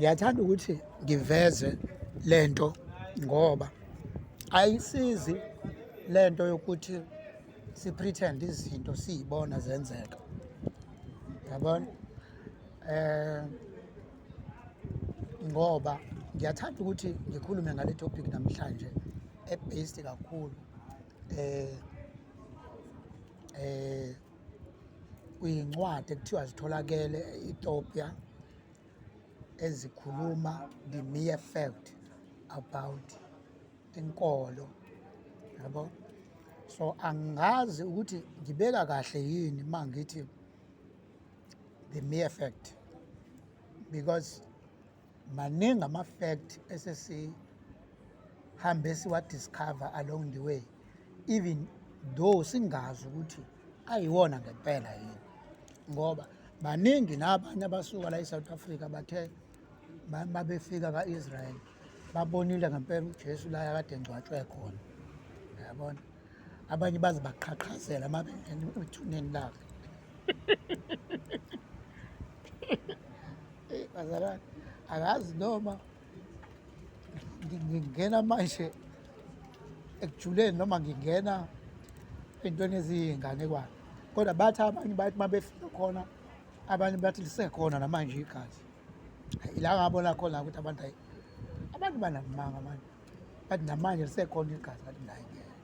ngiyathanda ukuthi ngiveze lento ngoba ayisizi lento yokuthi si-pretend izinto siyibona zenzeka, yabona? Ngoba ngiyathanda ukuthi ngikhulume ngale topic namhlanje e-based kakhulu kuy'ncwadi ekuthiwa zitholakele e-Ethiopia ezikhuluma the mere fact about inkolo, yabo? So angazi ukuthi ngibeka kahle yini uma ngithi the mere fact, because maningi ama-fact esesihambe siwa-discover along the way, even though singazi ukuthi ayiwona ngempela yini, ngoba baningi nabanye abasuka la e-South Africa bathe babefika ka-Israel babonile ngempela uJesu la akade engcwatshwe khona, yabona? Abanye baze baqhaqhazela uma bengena ethuneni lakhe. Bazalwane, akazi noma ngingena manje ekujuleni noma ngingena ey'ntweni eziyinganekwane, kodwa bathi abanye bathi uma befika khona, abanye bathi lisekhona namanje igazi. Ila ngabona khona ukuthi abantu banamanga manje, bathi namanje lisekhona igazi, bathi nayi ngeke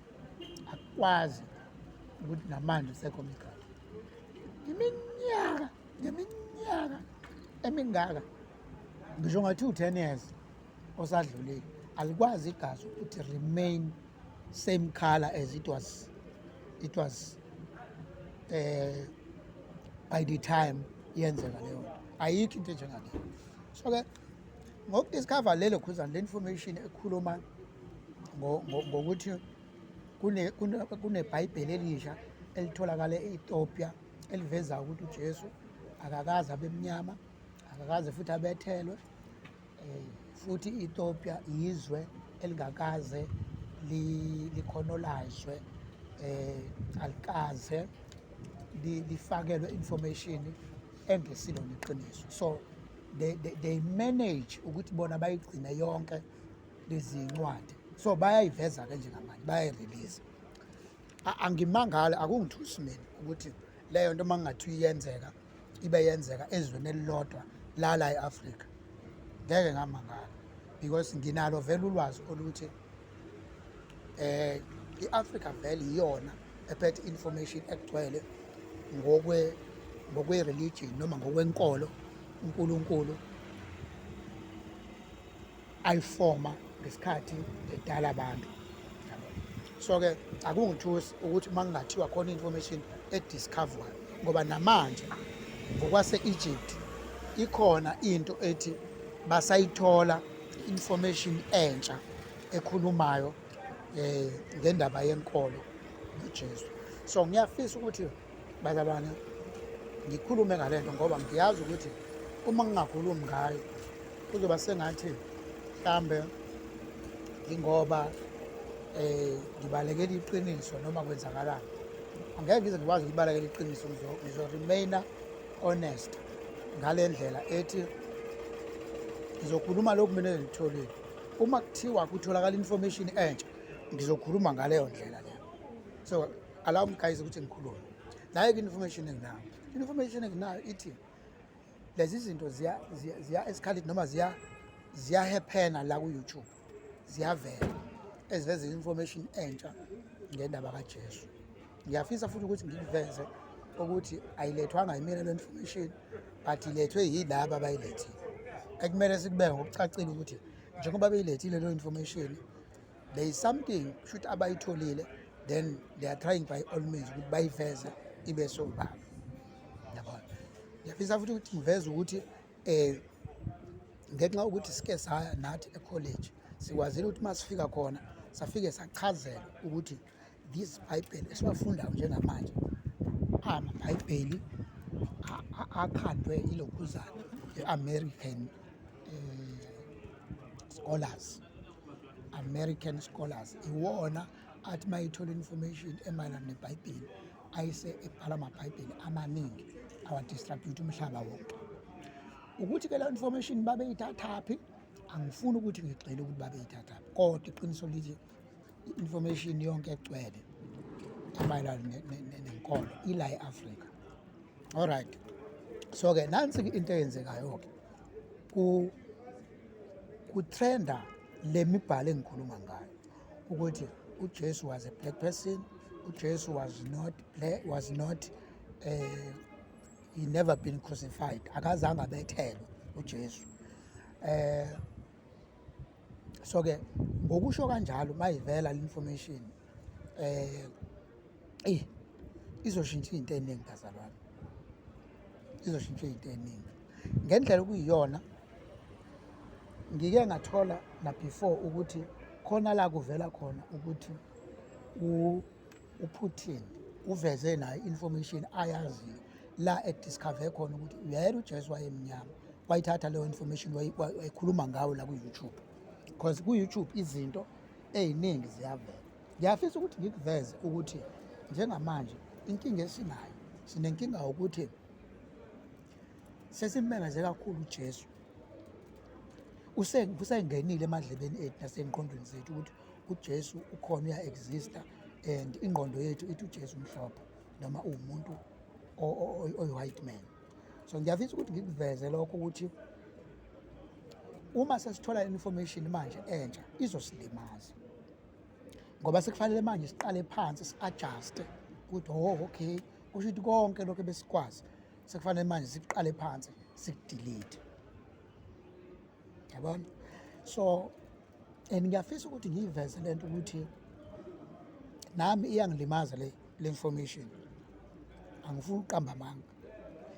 akwazi ukuthi namanje lisekhona igazi. Ngeminyaka emingaka, ngisho ngathi u-10 years osadlulile, alikwazi igazi ukuthi remain same color as it was by the time yenzeka leyo nto. Ayikho into enjengaleyo. So-ke ngokudiscover lelo khuzana le information ekhuluma ngokuthi kuneBhayibheli elisha elitholakala e-Ethiopia eliveza ukuthi uJesu akakaze abe mnyama, akakaze futhi abethelwe, futhi i-Ethiopia izwe elingakaze licolonizwe, alikaze lifakelwe information engesilona iqiniso. So they manage ukuthi bona bayigcine yonke lezi ncwadi, so bayayiveza-ke njengamanje, bayayirelease. Angimangali, akungithusi mina ukuthi leyo nto uma kungathiwa iyenzeka, ibe yenzeka ezweni elilodwa la e-Afrika, ngeke ngamangala, because nginalo vele ulwazi oluthi i-Africa vele iyona ephethe information egcwele ngokwe-religion noma ngokwenkolo uNkulunkulu ayifoma ngesikhathi edala abantu. So-ke akungithusi ukuthi uma kungathiwa khona information ediscoverwayo, ngoba namanje ngokwase-Egypt ikhona into ethi basayithola information entsha ekhulumayo ngendaba yenkolo noJesu. So ngiyafisa ukuthi bazalwane ngikhulume ngale nto, ngoba ngiyazi ukuthi uma ngingakhulumi ngayo kuzoba sengathi mhlambe ingoba ngibalekela iqiniso noma kwenzakalani. Angeke ngize ngikwazi ukubalekela iqiniso, ngizo-remaina honest ngale ndlela ethi ngizokhuluma lokhu mina engikutholile. Uma kuthiwa kutholakala information entsha, ngizokhuluma ngaleyo ndlela leyo. So allow me guys ukuthi ngikhulume nayo information enginayo. Information enginayo ithi lezi zinto ziya escalate noma ziyahaphena la ku-YouTube, ziyavela eziveza information entsha ngendaba kaJesu. Ngiyafisa futhi ukuthi ngikuveze ukuthi ayilethwanga yimina le information, but ilethwe yilaba abayilethile. Ekumele sikubeke ngokucacile ukuthi njengoba beyilethile leyo information, there is something should abayitholile, then they are trying by all means ukuthi bayiveze ibe sobala, yabona? Ngiyafisa futhi ukuthi ngiveze ukuthi ngenxa ukuthi sike saya nathi e-college sikwazile ukuthi uma sifika khona safike sachazela ukuthi this Bible esiwafundayo njengamanje amaBhayibheli akhandwe ilokhuzana i-American scholars iwona athi mayithola information emayelana neBhayibheli ayise ebhala amaBhayibheli amaningi awadistribute umhlaba wonke. ukuthi ke la information babeyithathaphi angifuni ukuthi ngigxile ukuthi babeyithathaphi kodwa iqiniso lithi i-information yonke egcwele emayelana nenkolo ila e-Afrika. Alright, so ke nansi into eyenzekayo-ke kutrenda le mibhalo engikhuluma ngayo ukuthi uJesu was a black person, uJesu was not he never been crucified, akazange abethelwe uJesu. So ke ngokusho kanjalo mayivela le information izoshintsha into eningi bazalwane, izoshintsha into eningi ngendlela okuyiyona. Ngike ngathola na before ukuthi khona la kuvela khona ukuthi uPutin uveze nayo information ayaziyo la ediscover khona ukuthi uyayela uJesu wayemnyama, wayithatha leyo information wayikhuluma ngawo la ku-YouTube, because ku-YouTube izinto ey'ningi ziyavela. Ngiyafisa ukuthi ngikuveze ukuthi njengamanje inkinga esinayo, sinenkinga ukuthi sesimemeze kakhulu uJesu, usengenile emadlebeni ethu nasengqondweni zethu ukuthi uJesu ukhona, uya-exista, and ingqondo yethu ithi uJesu umhlophe noma uwumuntu oyi-white man. So ngiyafisa ukuthi ngikuveze lokho ukuthi uma sesithola information manje entsha izosilimaza, ngoba sekufanele manje siqale phansi si-adjuste ukuthi okay, kusho ukuthi konke lokho besikwazi sekufanele manje siqale phansi sikudelete, yabona. So and ngiyafisa ukuthi ngiyiveze lento ukuthi nami iyangilimaza le information, angifuni uqamba amanga,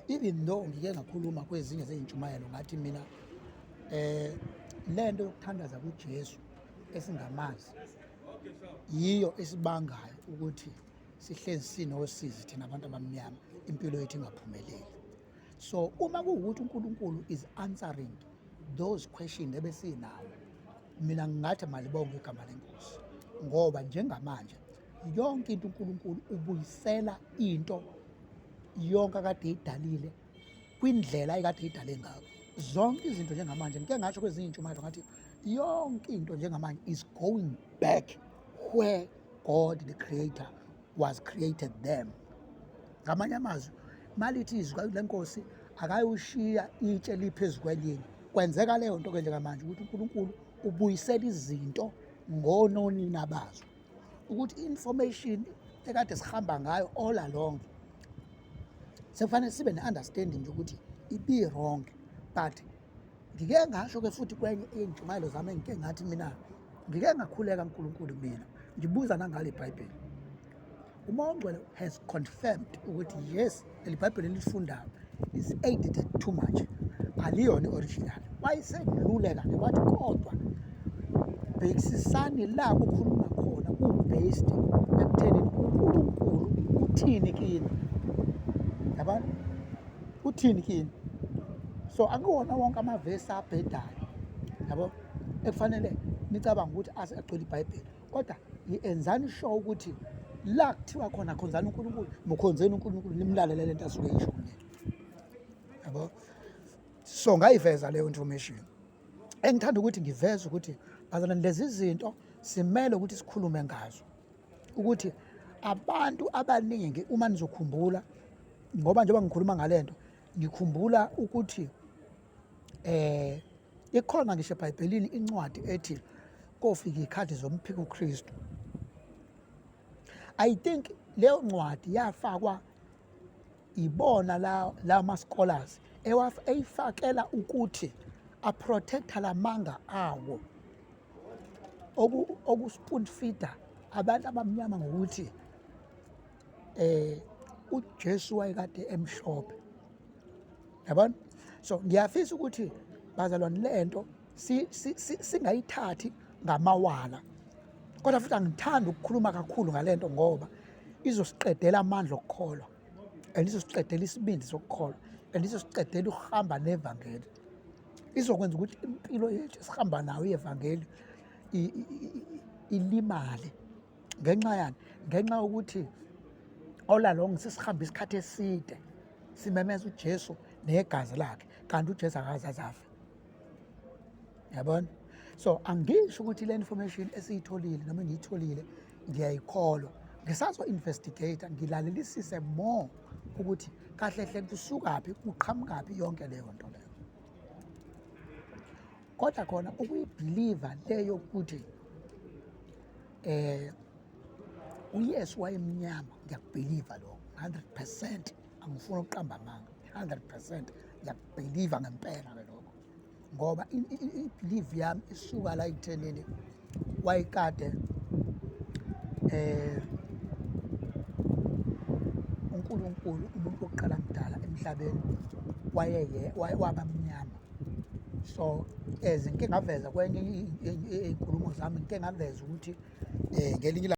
even though ngike ngakhuluma kwezinye zey'ntshumayelo ngathi mina lento yokuthandaza kuJesu esingamazi yiyo esibangayo ukuthi sihlezi sinosizi thina abantu abamnyama, impilo yethu ingaphumeleli. So uma kuwukuthi uNkulunkulu is answering those questions ebesinawo, mina ngingathi malibonge igama leNkosi, ngoba njengamanje yonke into uNkulunkulu ubuyisela into yonke akade eyidalile kwindlela ayekade eyidale ngayo. Zonke izinto njengamanje ngike ngasho kwezinye intshumayelo ngathi yonke into njengamanje is going back where God the Creator was created them. Ngamanye amazwi malithi izwi leNkosi akayushiya itshe liphezu kwelinye, kwenzeka leyo nto ke njengamanje ukuthi uNkulunkulu ubuyisela izinto ngononina bazo, ukuthi information ekade sihamba ngayo all along sekufanele sibe ne-understanding ukuthi ibi wrong. But ngike ngasho ke futhi kwenye iy'ntshumayelo zami engike ngathi mina ngike ngakhuleka uNkulunkulu mina ngibuza nangale iBhayibheli. Umoya oNgcwele has confirmed ukuthi yes, leli Bhayibheli elifundayo is edited too much, aliyona i-original. Wayeseluleka ke wathi kodwa bhekisisani la kukhuluma khona ku-based ekuthenini uNkulunkulu uthini kini, yabona, uthini kini. So akuwona wonke amavesi abhedayo, yabo, ekufanele nicabanga ukuthi agcwele iBhayibheli, kodwa enzani sure ukuthi la kuthiwa khona khonzani uNkulunkulu, mukhonzeni uNkulunkulu, nimlalele lento asuke yisho kunina, yabo. So ngayiveza leyo information. Engithanda ukuthi ngiveze ukuthi bazalwane lezi zinto simele ukuthi sikhulume ngazo, ukuthi abantu abaningi uma nizokhumbula, ngoba njengoba ngikhuluma ngalento ngikhumbula ukuthi ikhona ngisho eBhayibhelini incwadi ethi kofika ikhathi zomphika uKristu. I think leyo ncwadi yafakwa ibona la ma-scholars eyifakela ukuthi a-protecta lamanga awo oku-spoon feeder abantu abamnyama ngokuthi uJesu wayekade emhlophe, yabona. So ngiyafisa ukuthi bazalwane lento singayithathi ngamawala, kodwa futhi angithandi ukukhuluma kakhulu ngalento ngoba izosiqedela amandla okukholwa, and izosiqedela isibindi sokukholwa, and izosiqedela ukuhamba nevangeli, izokwenza ukuthi impilo yethu esihamba nayo iyevangeli ilimale. Ngenxa yani? Ngenxa yokuthi all along sesihambe isikhathi eside simemeza uJesu negazi lakhe, kanti uJesu akaze afe. Yabona? So angisho ukuthi le information esiyitholile noma ngiyitholile ngiyayikholwa. Ngisazo-investigate, ngilalelisise more ukuthi kahle hle kusukaphi, kuqhamukaphi yonke leyo nto leyo. Kodwa khona ukuyibhiliva leyo ukuthi uYesu wayemnyama, ngiyakubhiliva lokho 100%. Angifuni ukuqamba amanga, 100% ngiyakubhiliva ngempela-ke lokho, ngoba ibhilivi yami isuka la ekuthenini wayekade uNkulunkulu umuntu wokuqala mdala emhlabeni waba mnyama. So ngike ngaveza kwenye iy'nkulumo zami, ngike ngaveza ukuthi ngelinye